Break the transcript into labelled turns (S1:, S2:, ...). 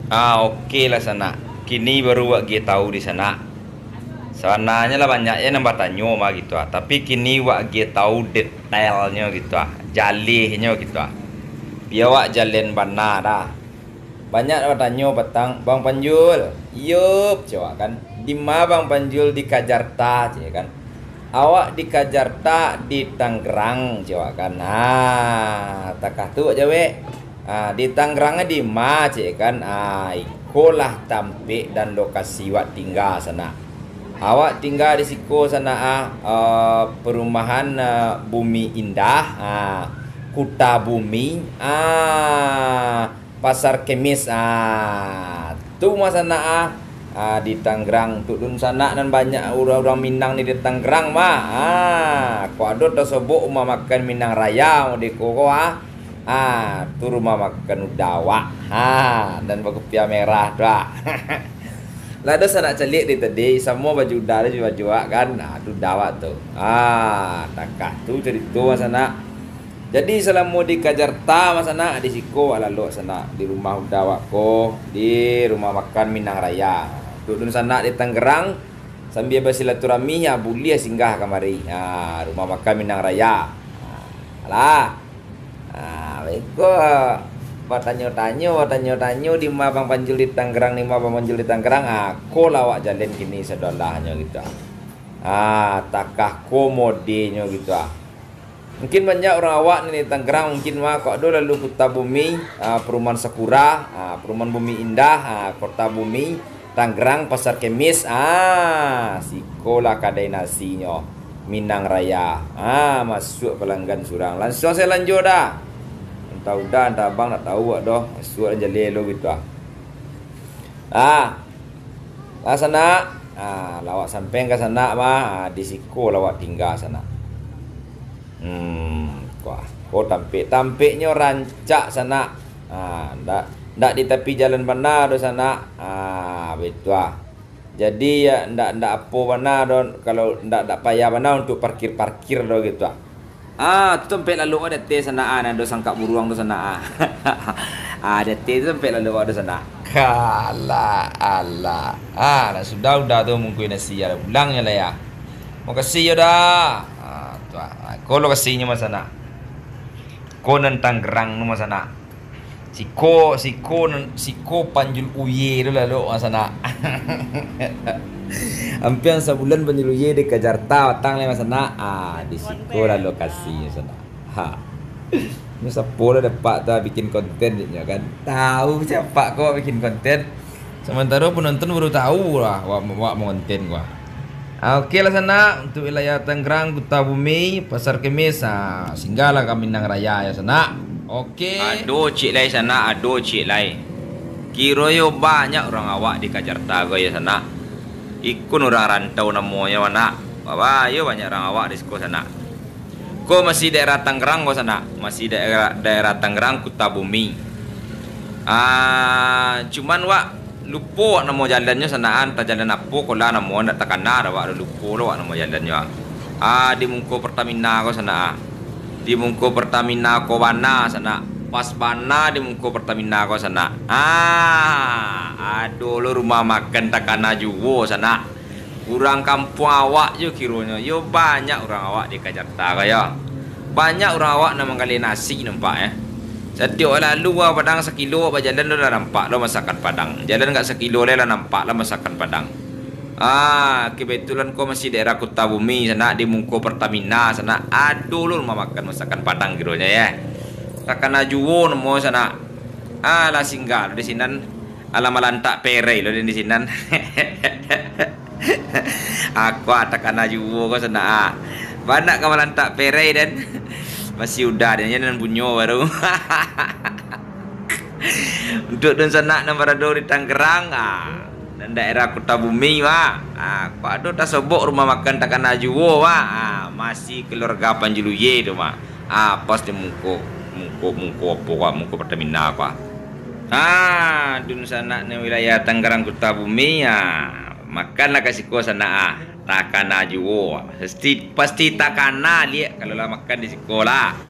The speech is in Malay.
S1: Oke lah sana. Kini baru wak gie tahu di sana. Sananya lah banyaknya nambah tanyo mah gitu Tapi kini wak gie tahu detailnya gitu Jalihnya gitu Biar wak jalen bana dah. Banyak wak tanyo petang, Bang Panjul. Yup, coba kan. Di mana Bang Panjul di Kajarta, coba kan. Awak di Kajarta di Tangerang, coba kan. Nah, takah tu jawe. Di Tangerangnya di mana cik kan ikolah tampik dan lokasi wak tinggal sana. Awak tinggal di siko sana perumahan Bumi Indah, Kuta Bumi, Pasar Kemis, tu mas sana di Tangerang tu dun sana. Dan banyak orang-orang Minang di Tangerang mah. Ko ado tersebut rumah makan Minang Raya di ko tu rumah makan Udawa. Dan bakupia merah dah. Lado sana celik di tadi semua baju udara baju kan. Tu Udawa tu. Takah tu cerita sana. Jadi selama di Kajarta masana di siko lalu sana di rumah Udawa ko di rumah makan Minang Raya. Dudun sana di Tangerang sambil bersilaturahmi boleh singgah kamari. Rumah makan Minang Raya. Alah. Beko tanya-tanya di mana Bang Panjul di Tangerang, di mana Bang Panjul di Tangerang. Ko lawak jalan kini sedolahnya gitu. Takah komodenya gitu. Mungkin banyak orang awak nih di Tangerang mungkin mah kok do lalu Kota Bumi, Perumahan Sakura, Perumahan Bumi Indah, Kota Bumi, Tangerang, Pasar Kemis, sikolah kadai nasinya Minang Raya. Masuk pelanggan surang. Langsung saya lanjut dah. Entah udah, entah abang nak tahu doh. Masuk aja lelo gitu lah sana. Lawak sampai ke sana mah di siko lawak tinggal sana. Kok tampiknya rancak sana. Ndak di tepi jalan benar do sana. Betul. Jadi ya ndak apa benar don kalau ndak payah benar untuk parkir do gitu. Tu tempat lalu ada teh sana do sangka buruang do sana. Ada teh tempat lalu ada sana. Allah. Nah sudah tu mungkin nasi ya ulangnya lah ya. Mau kasih ya dah. Ko lokasinya mas sana. Ko nan Tangerang nu mas sana. Siko Panjul Uye tu lalu mas sana. Hampir sebulan Panjul Uye di Kajarta datang le mas sana. Di siko lah lokasinya sana. Ini sepuluh dapat tu bikin konten ya kan. Tahu siapa kok bikin konten. Sementara penonton baru tahu lah wak mau konten gua. Oke lah sana untuk wilayah Tangerang, Kota Bumi, Pasar Kemis, singgahlah ke Minang Raya ya sana. Oke. Aduh cik lai sana, Kiro yo banyak orang awak di Kajarta go ya sana. Ikun orang rantau namanya mana. Yo banyak orang awak di sekolah sana. Ko masih daerah Tangerang go sana, masih daerah Tangerang, Kota Bumi. Cuman wak lupa nama jalannya sanaan tak jalan apa kola nama ndak takana wak lupa lo nama jalannya. Di Mungko Pertamina ko sana. Di Mungko Pertamina ko bana sana. Pas bana di Mungko Pertamina ko sana. Aduh lo rumah makan takana juwo sana. Kurang kampung awak yo kironya. Yo banyak orang awak di Kajarta kaya. Banyak orang awak nama kali nasi nampak ya. Setiap lalu Padang sekilo jalan lo dah nampak lo masakan Padang. Jalan enggak sekilo lah nampak lah masakan Padang. Kebetulan kau masih daerah Kota Bumi sana di Mungko Pertamina sana. Aduh lo rumah makan masakan Padang kironya ya. Takkan ajuwo nemo sana. Lah singgah di sini alamalantak pere lo di sini. Aku takkan ajuwo kau sana. Banyak kamalantak pere dan masih udah dan bunyo baru. Untuk dan sana nomor di Tangerang dan daerah Kota Bumi Aduh tak sobok rumah makan takkan ajuwo masih keluarga Panjuluye tu pas di Mungko Pertamina dun sana di wilayah Tangerang Kota Bumi makanlah kasih ko sana takana juo pasti takana lihat kalau lah makan di sekolah